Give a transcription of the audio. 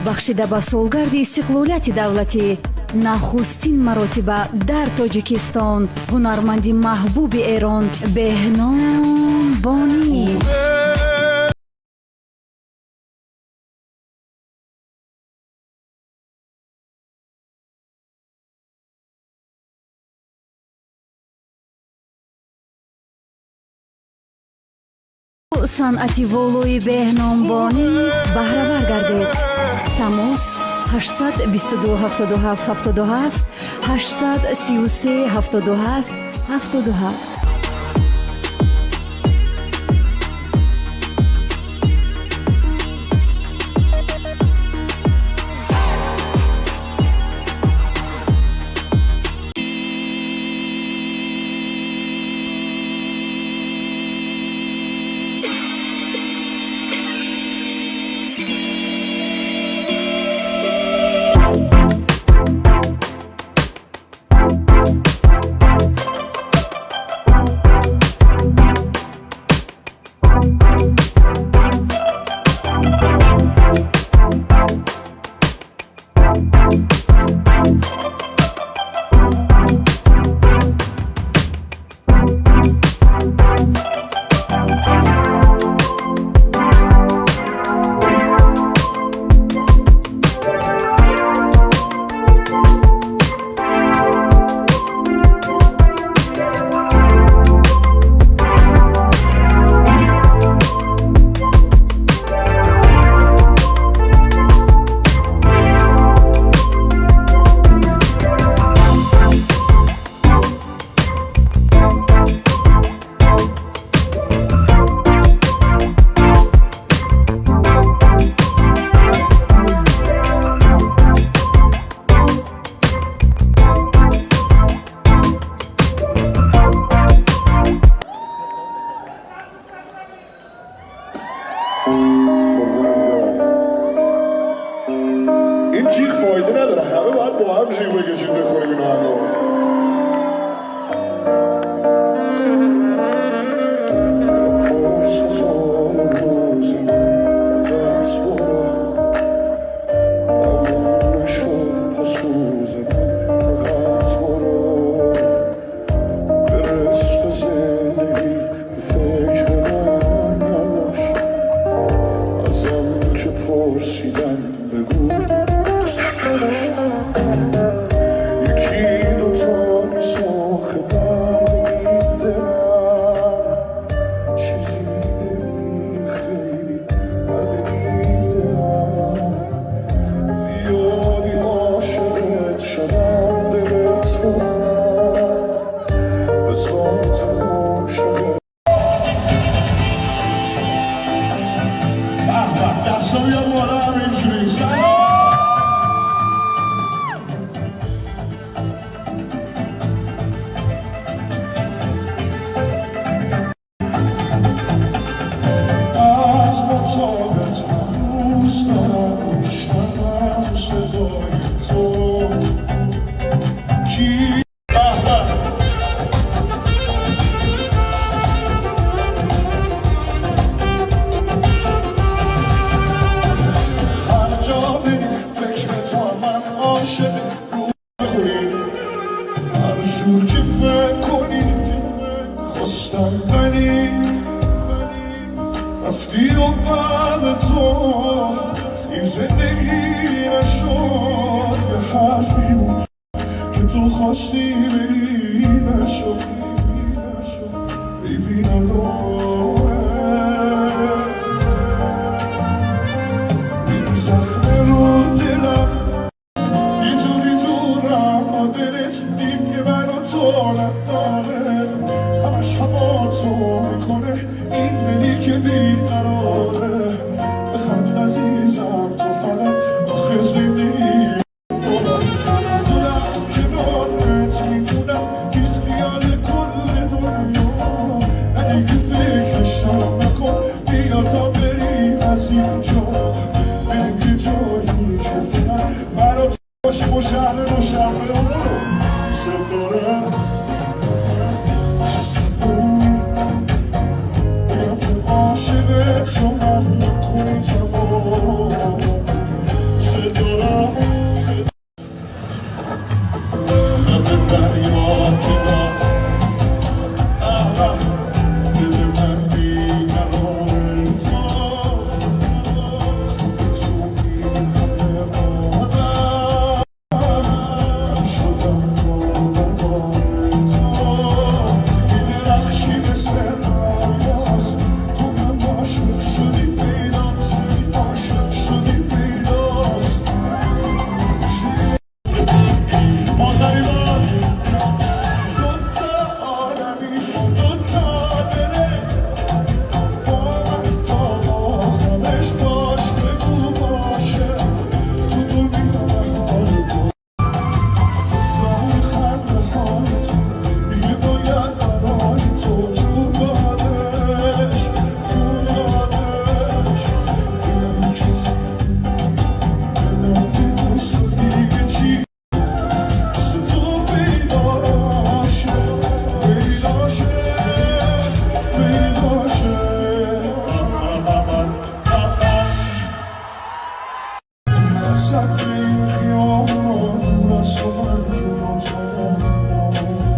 бахшида ба солгарди истиқлолияти давлатӣ нахустин маротиба дар тоҷикистон ҳунарманди маҳбуби эрон беҳном бонӣ. санъати волои беҳномбонӣ баҳравар гардед. тамос 8227777 8337777. این جیغ فایده نداره، همه باید با هم جیغ بکشیم بخوریم اینو همه. رفتی و بعد تو این زندگی نشد یه حرفی بود که تو خواستی بگی نشد ببینم این زخم رو دلم یه جوری جورم با دلت دیگه برا تو نداره همش هوا تو میکنه این ملی که بیقراره بخند عزیزم تو فقط آخه زندگی دونم کنارت میدونم که خیال کل دنیا اگه فکرشم نکن بیا تا بری از اینجا بریم یه جایی که فقط برا تو باشه با شهر روشن دوست دارم عاشق تو من کنی جواب وسط این خیابان رسم من جونم زمان